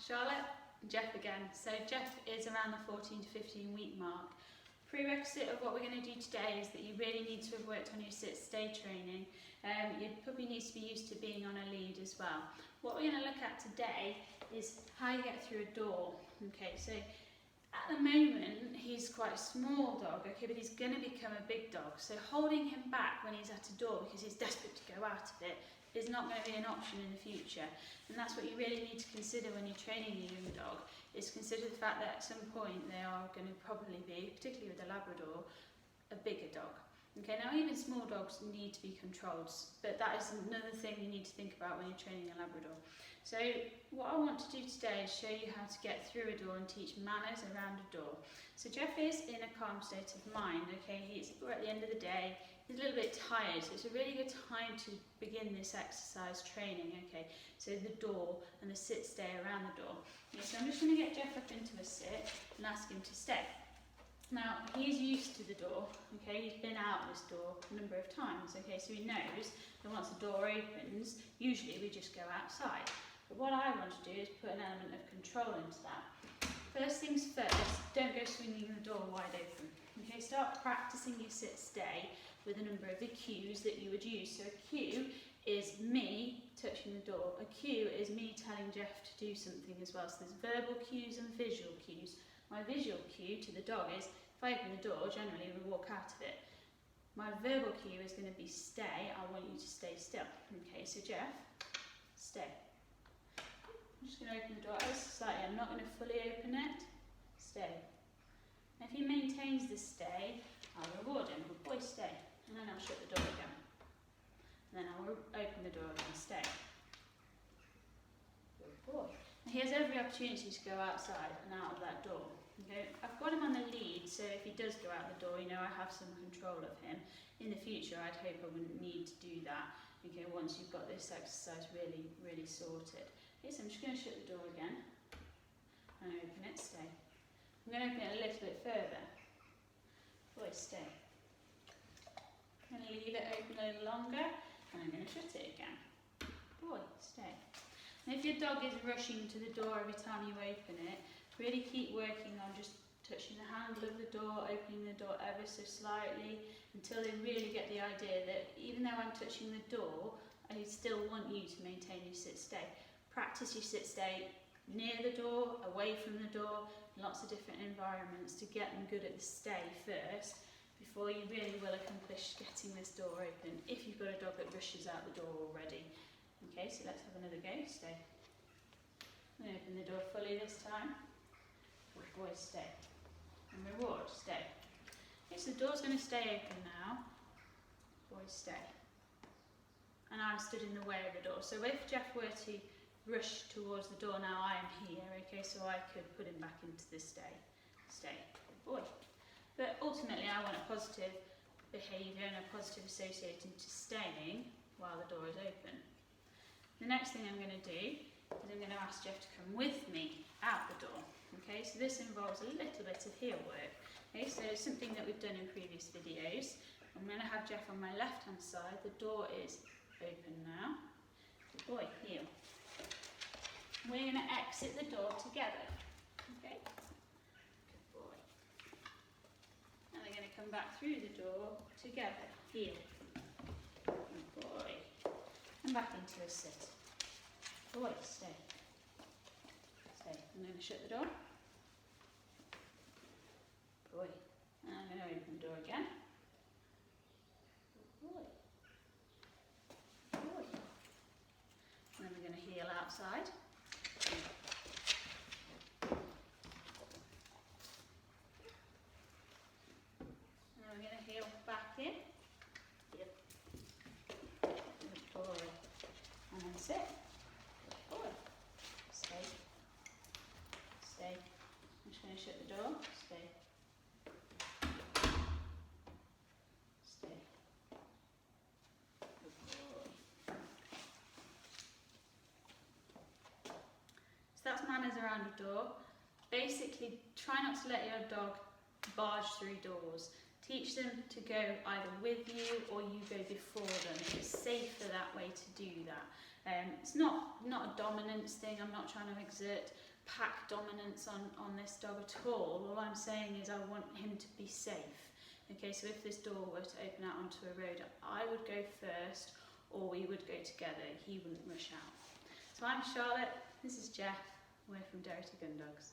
Charlotte, Jeff again. So Jeff is around the 14 to 15 week mark. Prerequisite of what we're going to do today is that you really need to have worked on your sit-stay training. Your puppy needs to be used to being on a lead as well. What we're going to look at today is how you get through a door. Okay, so at the moment he's quite a small dog, okay, but he's going to become a big dog. So holding him back when he's at a door because he's desperate to go out of it is not going to be an option in the future. And that's what you really need to consider when you're training a young dog, is consider the fact that at some point they are going to probably be, particularly with a Labrador, a bigger dog. Okay, now even small dogs need to be controlled, but that is another thing you need to think about when you're training a Labrador. So what I want to do today is show you how to get through a door and teach manners around a door. So Jeff is in a calm state of mind, okay, we're at the end of the day, he's a little bit tired, so it's a really good time to begin this exercise training, okay, so the door and the sit-stay around the door. Okay, so I'm just going to get Jeff up into a sit and ask him to stay. Now, he's used to the door, okay, he's been out this door a number of times, okay, so he knows that once the door opens, usually we just go outside. But what I want to do is put an element of control into that. First things first, don't go swinging the door wide open. Okay, start practicing your sit-stay with a number of the cues that you would use. So a cue is me touching the door. A cue is me telling Jeff to do something as well. So there's verbal cues and visual cues. My visual cue to the dog is, if I open the door, generally we walk out of it. My verbal cue is going to be stay. I want you to stay still. Okay, so Jeff, stay. I'm just going to open the door ever so slightly. I'm not going to fully open it. Stay. And if he maintains this stay, I'll reward him. Good boy, stay. And then I'll shut the door again. And then I'll open the door again. Stay. Good boy. And he has every opportunity to go outside and out of that door. Okay, I've got him on the lead, so if he does go out the door, you know I have some control of him. In the future, I'd hope I wouldn't need to do that. Okay, once you've got this exercise really, really sorted. Okay, so I'm just going to shut the door again and open it. Stay. I'm going to open it a little bit further. Boy, stay. I'm going to leave it open a little longer and I'm going to shut it again. Boy, stay. And if your dog is rushing to the door every time you open it, really keep working on just touching the handle of the door, opening the door ever so slightly until they really get the idea that even though I'm touching the door, I still want you to maintain your sit-stay. Practice your sit-stay near the door, away from the door, lots of different environments to get them good at the stay first before you really will accomplish getting this door open if you've got a dog that rushes out the door already. Okay, so let's have another go. Stay. I'm going to open the door fully this time. Good boy, stay. And reward, stay. Okay, so the door's going to stay open now. Boy, stay. And I'm stood in the way of the door. So if Jeff were to rush towards the door now, I am here, okay, so I could put him back into the stay. Stay. Good boy. But ultimately, I want a positive behaviour and a positive associated to staying while the door is open. The next thing I'm going to do is I'm going to ask Jeff to come with me out the door. Okay, so this involves a little bit of heel work. Okay, so it's something that we've done in previous videos. I'm going to have Jeff on my left hand side. The door is open now. Good boy, heel. We're going to exit the door together. Okay, good boy. And we're going to come back through the door together. Heel. Good boy. And back into a sit. Boy, stay. Stay. I'm going to shut the door. Boy. And I'm going to open the door again. Boy. Boy. And then we're going to heel outside. And then we're going to heel back in. Heel. Good boy. And then sit. Good boy. Stay. Stay. I'm just going to shut the door. Stay. Stay. Good boy. So that's manners around a door. Basically, try not to let your dog barge through doors. Teach them to go either with you or you go before them. It's safer that way to do that. It's not a dominance thing. I'm not trying to exert pack dominance on this dog at all. All I'm saying is I want him to be safe. Okay, so if this door were to open out onto a road, I would go first, or we would go together. He wouldn't rush out. So I'm Charlotte, this is Jeff, we're from Derrity Gundogs.